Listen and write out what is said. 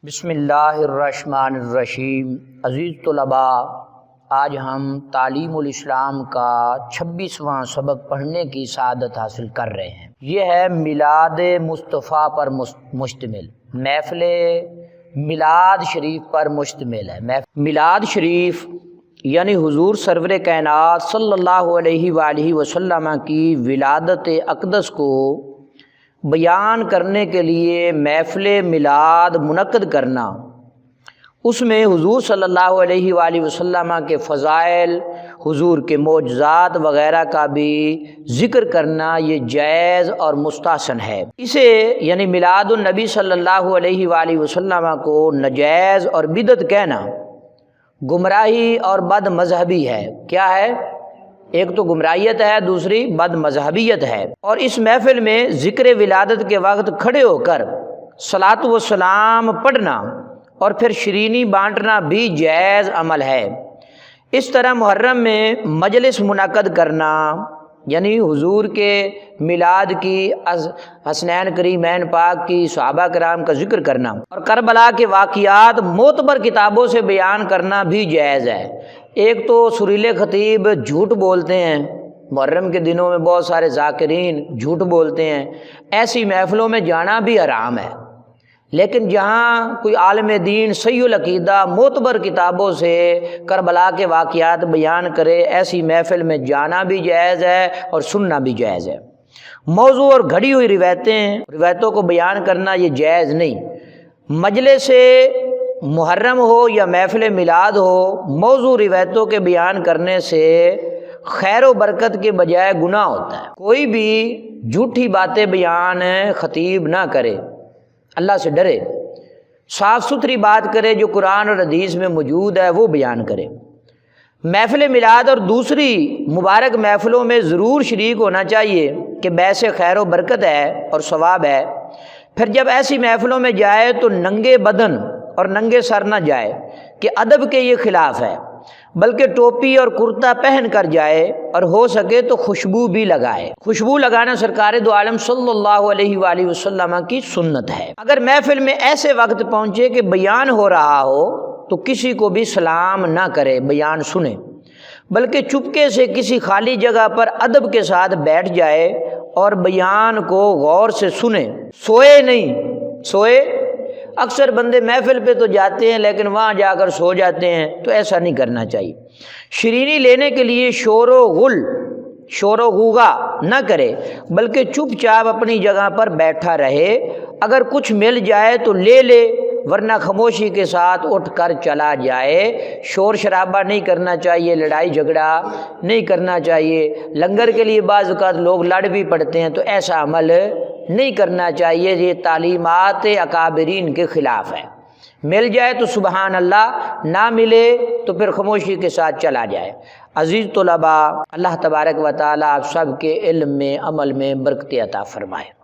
بسم اللہ الرحمن الرحیم۔ عزیز طلباء، آج ہم تعلیم الاسلام کا 26واں سبق پڑھنے کی سعادت حاصل کر رہے ہیں۔ یہ ہے میلاد مصطفیٰ پر مشتمل، محفل میلاد شریف پر مشتمل ہے۔ میلاد شریف یعنی حضور سرور کائنات صلی اللہ علیہ وآلہ وسلم کی ولادت اقدس کو بیان کرنے کے لیے محفل میلاد منعقد کرنا، اس میں حضور صلی اللہ علیہ وآلہ وسلم کے فضائل، حضور کے معجزات وغیرہ کا بھی ذکر کرنا یہ جائز اور مستحسن ہے۔ اسے یعنی میلاد النبی صلی اللہ علیہ وآلہ وسلم کو ناجائز اور بدعت کہنا گمراہی اور بد مذہبی ہے۔ کیا ہے؟ ایک تو گمراہیت ہے، دوسری بد مذہبیت ہے۔ اور اس محفل میں ذکر ولادت کے وقت کھڑے ہو کر صلاۃ و سلام پڑھنا اور پھر شیرینی بانٹنا بھی جائز عمل ہے۔ اس طرح محرم میں مجلس منعقد کرنا یعنی حضور کے میلاد کی، حسنین کریمین پاک کی، صحابہ کرام کا ذکر کرنا اور کربلا کے واقعات معتبر کتابوں سے بیان کرنا بھی جائز ہے۔ ایک تو سریلے خطیب جھوٹ بولتے ہیں، محرم کے دنوں میں بہت سارے ذاکرین جھوٹ بولتے ہیں، ایسی محفلوں میں جانا بھی حرام ہے۔ لیکن جہاں کوئی عالم دین صحیح العقیدہ معتبر کتابوں سے کربلا کے واقعات بیان کرے، ایسی محفل میں جانا بھی جائز ہے اور سننا بھی جائز ہے۔ موضوع اور گھڑی ہوئی روایتوں کو بیان کرنا یہ جائز نہیں۔ مجلس محرم ہو یا محفل میلاد ہو، موضوع روایتوں کے بیان کرنے سے خیر و برکت کے بجائے گناہ ہوتا ہے۔ کوئی بھی جھوٹی باتیں بیان خطیب نہ کرے، اللہ سے ڈرے، صاف ستھری بات کرے، جو قرآن اور حدیث میں موجود ہے وہ بیان کرے۔ محفل میلاد اور دوسری مبارک محفلوں میں ضرور شریک ہونا چاہیے کہ باعث خیر و برکت ہے اور ثواب ہے۔ پھر جب ایسی محفلوں میں جائے تو ننگے بدن اور ننگے سر نہ جائے کہ ادب کے یہ خلاف ہے، بلکہ ٹوپی اور کرتا پہن کر جائے اور ہو سکے تو خوشبو بھی لگائے۔ خوشبو لگانا سرکار دو عالم صلی اللہ علیہ وآلہ وسلم کی سنت ہے۔ اگر محفل میں ایسے وقت پہنچے کہ بیان ہو رہا ہو تو کسی کو بھی سلام نہ کرے، بیان سنے، بلکہ چپکے سے کسی خالی جگہ پر ادب کے ساتھ بیٹھ جائے اور بیان کو غور سے سنے، سوئے نہیں۔ اکثر بندے محفل پہ تو جاتے ہیں لیکن وہاں جا کر سو جاتے ہیں، تو ایسا نہیں کرنا چاہیے۔ شیرینی لینے کے لیے شور و غوغا نہ کرے، بلکہ چپ چاپ اپنی جگہ پر بیٹھا رہے۔ اگر کچھ مل جائے تو لے لے، ورنہ خاموشی کے ساتھ اٹھ کر چلا جائے۔ شور شرابہ نہیں کرنا چاہیے، لڑائی جھگڑا نہیں کرنا چاہیے۔ لنگر کے لیے بعض اوقات لوگ لڑ بھی پڑتے ہیں، تو ایسا عمل نہیں کرنا چاہیے، یہ تعلیمات اکابرین کے خلاف ہے۔ مل جائے تو سبحان اللہ، نہ ملے تو پھر خاموشی کے ساتھ چلا جائے۔ عزیز طلباء، اللہ تبارک و تعالیٰ آپ سب کے علم میں، عمل میں برکت عطا فرمائے۔